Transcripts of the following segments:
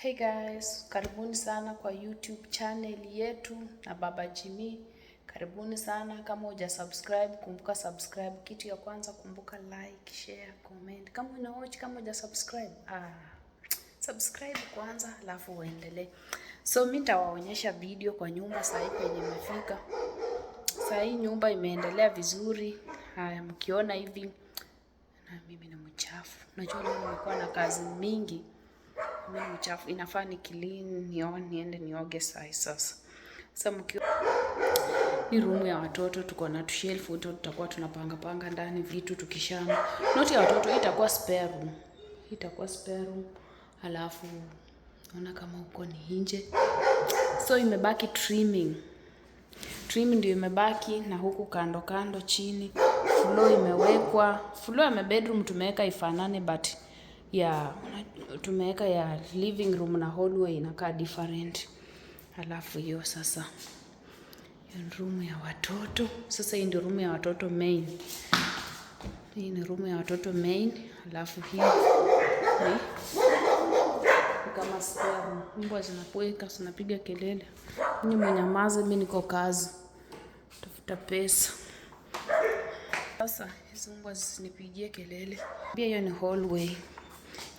Hey guys, karibuni sana kwa YouTube channel yetu na Baba Jimmy. Karibuni sana. Kama uja subscribe, kumbuka subscribe. Kitu ya kwanza kumbuka like, share, comment. Kama una watch, kama uja subscribe, subscribe kwanza alafu uendelee. So mimi nitawaonyesha video kwa nyumba sasa hivi yenye imefika. Sasa hii nyumba imeendelea vizuri. Haya, mkiona hivi na mimi ni mchafu. Unajua leo nimekuwa na kazi mingi. Mimi mchafu, inafaa ni clean, niende nioge sasa. Sasa ni room ya watoto, tuko na shelf huko, tutakuwa tunapanga ndani vitu tukishana. Not ya watoto, itakuwa spare room. Itakuwa spare room. Alafu naona kama huko ni nje. So imebaki trimming. Trimming ndio imebaki, na huku kando chini floor imewekwa. Floor ya bedroom tumeweka ifanane, but ya tumeweka ya living room na hallway inakaa different. Alafu hiyo sasa room ya watoto. Sasa hii ndio room ya watoto main. Hii ni room ya watoto main. Alafu hii ni kama spare room. Mbwa zinapweka, zinapiga kelele. Ninyi mnyamaze, mimi niko kazi. Tafuta pesa. Sasa hizo mbwa zinipigie kelele. Pia hiyo ni hallway.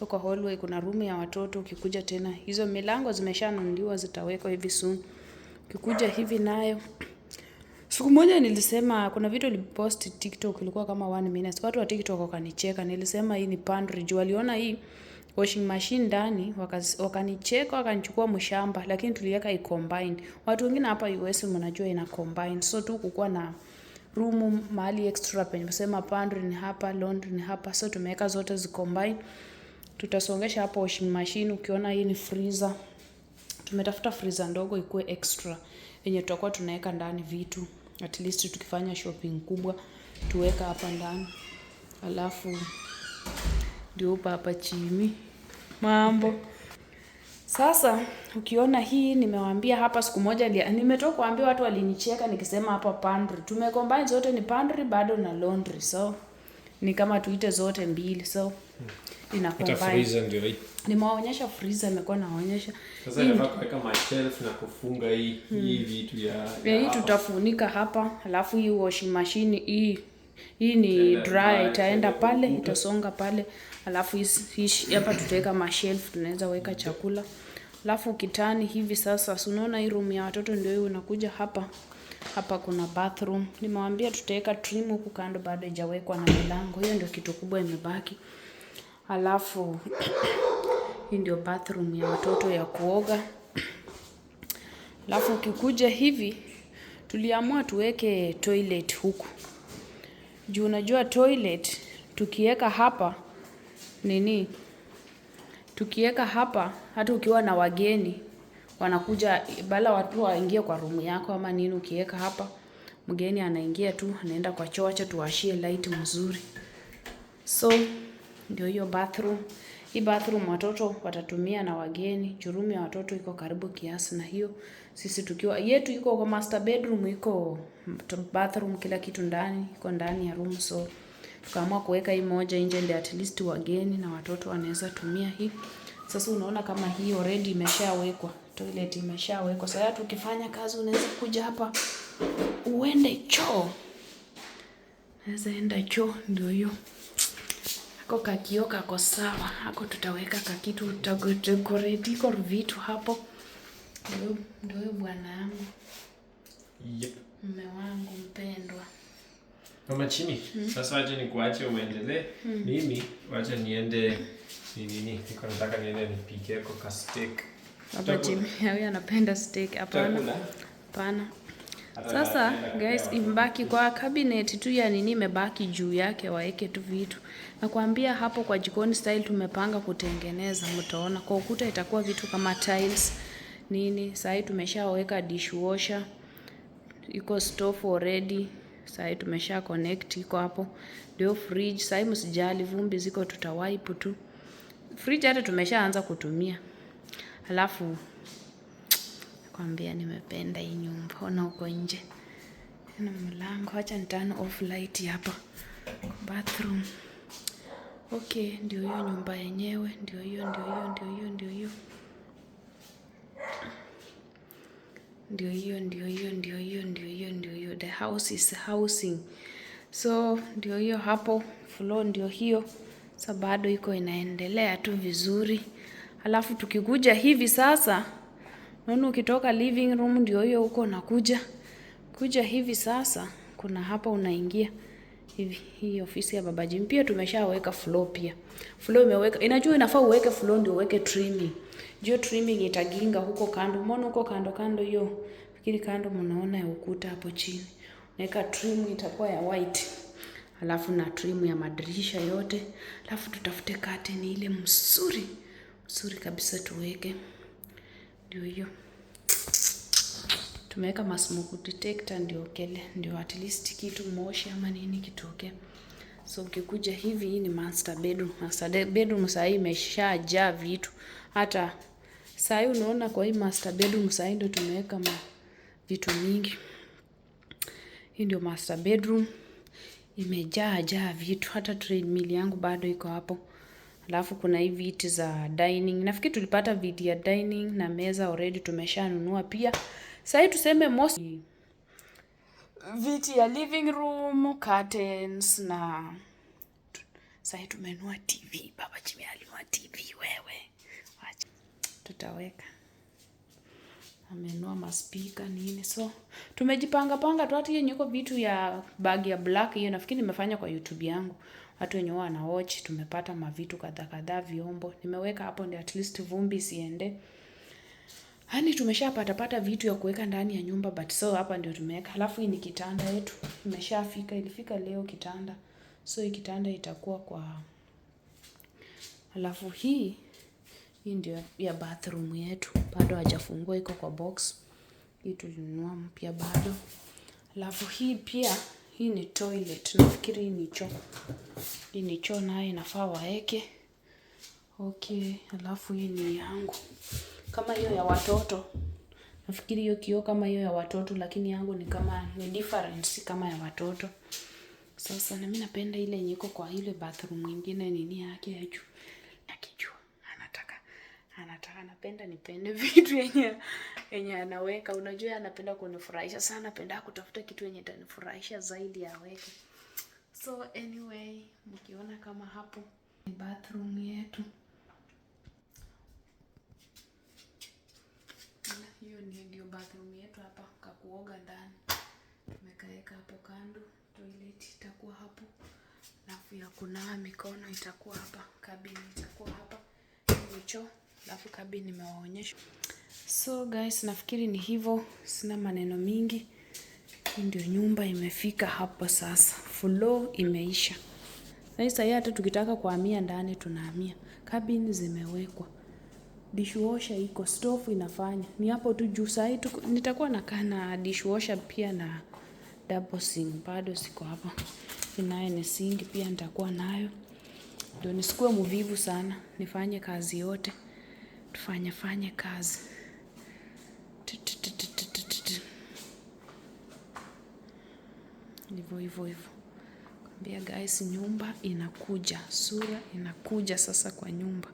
Kwa hallway kuna room ya watoto. Ukikuja tena, hizo milango zimeshanunuliwa, zitawekwa hivi soon. Ukikuja hivi nayo, siku moja nilisema, kuna video nilipost TikTok, ilikuwa kama 1 minute. Watu wa TikTok wakanicheka. Nilisema hii ni pantry. Juu waliona hii washing machine ndani, wakanicheka, wakanichukua mshamba, lakini tuliweka i-combine. Watu wengine hapa US mnajua ina combine. So tu kukuwa na room mahali extra penye kusema pantry ni hapa, laundry ni hapa. So tumeweka zote zi-combine. Tutasongesha hapo washing machine. Ukiona hii ni freezer. Tumetafuta freezer ndogo ikuwe extra, yenye tutakuwa tunaweka ndani vitu. At least tukifanya shopping kubwa tuweka hapa ndani. Alafu ndio hapa chini mambo. Sasa ukiona hii, nimewaambia hapa siku moja nimetoka kuambia watu walinicheka nikisema hapa pantry. Tumecombine zote, ni pantry bado na laundry. So ni kama tuite zote mbili. So ina combine. Freezer ndio hii. Nimewaonyesha freezer, nimekuwa naonyesha. Sasa inafaa kuweka shelf na kufunga hii vitu ya hii tutafunika hapa. Alafu hii washing machine hii ni dry, itaenda pale, itasonga pale. Alafu hii hapa tutaweka shelf, tunaweza weka chakula. Alafu kitani hivi sasa, unaona hii room ya watoto ndio hiyo, unakuja hapa. Hapa kuna bathroom. Nimewaambia tutaweka trim huku kando, bado haijawekwa na milango. Hiyo ndio kitu kubwa imebaki. Alafu hii ndio bathroom ya watoto ya kuoga. Alafu ukikuja hivi, tuliamua tuweke toilet huku. Juu unajua toilet tukiweka hapa tukiweka hapa, hata ukiwa na wageni wanakuja, bala watu waingie kwa room yako ama nini, ukiweka hapa mgeni anaingia tu, anaenda kwa choo. Acha tuwashie light mzuri. So ndio hiyo bathroom. Hii bathroom watoto watatumia na wageni. Room ya watoto iko karibu kiasi na hiyo. Sisi tukiwa yetu iko kwa master bedroom, iko bathroom, kila kitu ndani, iko ndani ya room. So tukaamua kuweka hii moja nje, ndio at least wageni na watoto wanaweza tumia hii. Sasa unaona kama hii already imeshawekwa, toilet imeshawekwa. Sasa tukifanya kazi unaweza kuja hapa uende choo. Unaweza enda choo, ndio hiyo. Ako kakio kako sawa. Hako tutaweka kakitu, tutadecorate iko vitu hapo. Ndio bwana yangu. Yep. Mume wangu mpendwa. Mama Chini, sasa wacha nikuache uendelee. Mimi wacha niende niko nataka niende nipike kwa steak. Baba Jimmy, yeye anapenda steak. Hapana. Sasa guys, imebaki kwa cabinet tu ya imebaki juu yake, waeke tu vitu. Nakwambia hapo kwa jikoni style tumepanga kutengeneza, mtaona. Kwa ukuta itakuwa vitu kama tiles Sasa tumeshaweka dishwasher. Iko stove already. Sasa tumesha connect, iko hapo. Ndio fridge. Sasa msijali, vumbi ziko, tutawipe tu. Fridge hata tumeshaanza kutumia. Alafu nakwambia nimependa hii nyumba. Ona huko nje. Na mlango, acha turn off light hapa. Bathroom. Okay, ndio hiyo nyumba yenyewe, ndio hiyo. Ndio hiyo. The house is housing. So ndio hiyo hapo, floor ndio hiyo. Sasa bado iko inaendelea tu vizuri. Alafu tukikuja hivi sasa, unaona ukitoka living room ndio hiyo huko nakuja. Kuja hivi sasa, kuna hapa unaingia hivi, hii ofisi ya Baba Jimmy. Pia tumeshaweka floor pia. Floor imeweka. Inajua inafaa uweke floor ndio uweke trimming. Juu trimming itaginga huko kando. Mbona huko kando hiyo? Fikiri kando mnaona ya ukuta hapo chini. Naweka trim itakuwa ya white. Alafu na trim ya madirisha yote. Alafu tutafute curtain ile mzuri kabisa tuweke. Ndio hiyo. Tumeweka smoke detector ndio at least kitu moshi ama nini kitoke. So ukikuja hivi, hii ni master bedroom. Master bedroom sasa imeshajaa vitu. Hata sasa unaona kwa hii master bedroom sasa ndio tumeweka vitu mingi. Hii ndio master bedroom. Imejaa vitu. Hata treadmill yangu bado iko hapo. Alafu kuna hii viti za dining. Nafikiri tulipata viti ya dining na meza already tumeshanunua pia. Sasa tuseme most viti ya living room, curtains na sasa tumenunua TV. Baba Jimmy alinunua TV wewe. Acha. Tutaweka. Amenunua maspika nini. So tumejipanga tu, hata hiyo nyuko vitu ya bag ya black hiyo nafikiri nimefanya kwa YouTube yangu. Watu wenye wana watch tumepata mavitu kadhaa vyombo. Nimeweka hapo ndio at least vumbi siende. Hani tumeshapata vitu ya kuweka ndani ya nyumba, but so hapa ndio tumeweka. Alafu hii ni kitanda yetu. Ilifika leo kitanda. So hii kitanda itakuwa kwa. Alafu hii ndio ya bathroom yetu. Bado hajafungua, iko kwa box. Hii tulinunua mpya bado. Alafu hii pia, hii ni toilet. Nafikiri hii ni choo. Hii ni choo nayo inafaa waeke. Okay, alafu hii ni yangu. Kama hiyo ya watoto. Nafikiri hiyo kioo kama hiyo ya watoto, lakini yangu ni different kama ya watoto. Sasa na mimi napenda ile yenye iko kwa ile bathroom nyingine nini yake ya juu. Akijua anapenda nipende vitu yenye anaweka. Unajua anapenda kunifurahisha sana, napenda kutafuta kitu yenye itanifurahisha zaidi aweke. So anyway, mkiona kama hapo ni bathroom yetu. Hiyo ndio bathroom yetu hapa, kakuoga ndani. Tumekaeka hapo kando, toilet itakuwa hapo. Alafu ya kunawa mikono itakuwa hapa, cabin itakuwa hapa. Ni choo, alafu cabin nimewaonyesha. So guys, nafikiri ni hivyo, sina maneno mingi. Hii ndio nyumba imefika hapa sasa. Floor imeisha. Sasa hata tukitaka kuhamia ndani tunahamia. Cabin zimewekwa. Dishwasher iko, stove inafanya. Ni hapo tu juu sasa nitakuwa nakaa na dishwasher pia na double sink bado siko hapa. Inayo ni sink pia nitakuwa nayo. Ndio nisikuwe mvivu sana, nifanye kazi yote. Tufanye kazi. Hivyo. Kwambia guys, nyumba inakuja, sura inakuja sasa kwa nyumba.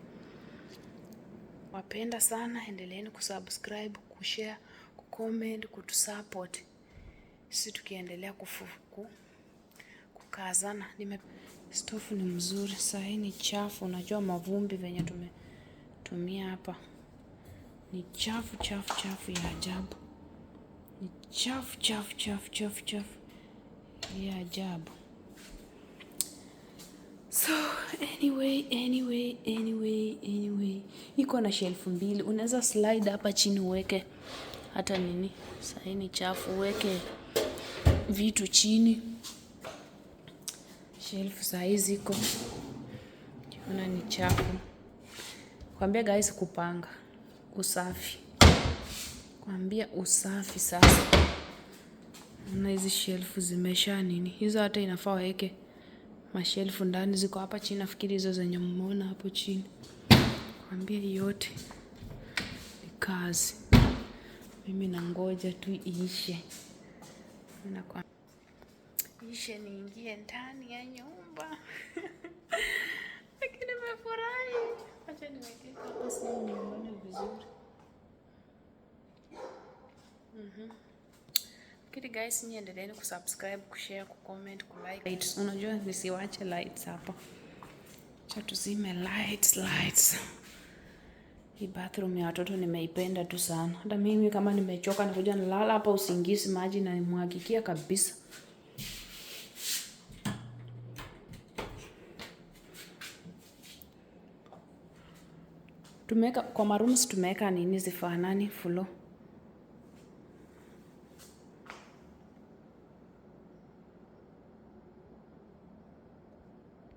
Wapenda sana, endeleeni kusubscribe, kushare, kucomment, kutusupport. Sisi tukiendelea kukazana. Stove ni mzuri, sasa hii ni chafu, unajua mavumbi venye tumetumia hapa. Ni chafu ya ajabu. Ni chafu ya ajabu. So anyway. Iko na shelf mbili. Unaweza slide hapa chini uweke hata nini. Sasa ni chafu, uweke vitu chini. Shelf size iko. Ona ni chafu. Kwambia guys kupanga. Usafi. Kwambia usafi sasa. Na hizi shelf zimesha nini. Hizo hata inafaa waweke mashelfu ndani, ziko hapa chini. Nafikiri hizo zenye mmeona hapo chini. Kwambia yote ni kazi. Mimi nangoja tu iishe. Ishe niingie ndani ya nyumba. Lakini nimefurahi. Acha niweke hapa simu nione vizuri. Kiti guys, nyinyi endeleeni kusubscribe, kushare, kucomment, kulike. Lights, unajua nisiwache lights hapa. Acha tuzime lights. Hii bathroom ya watoto nimeipenda tu sana. Hata mimi kama nimechoka nakuja nalala hapa usingizi, maji na nimwagikia kabisa. Tumeka kwa marooms tumeka nini zifanani floor.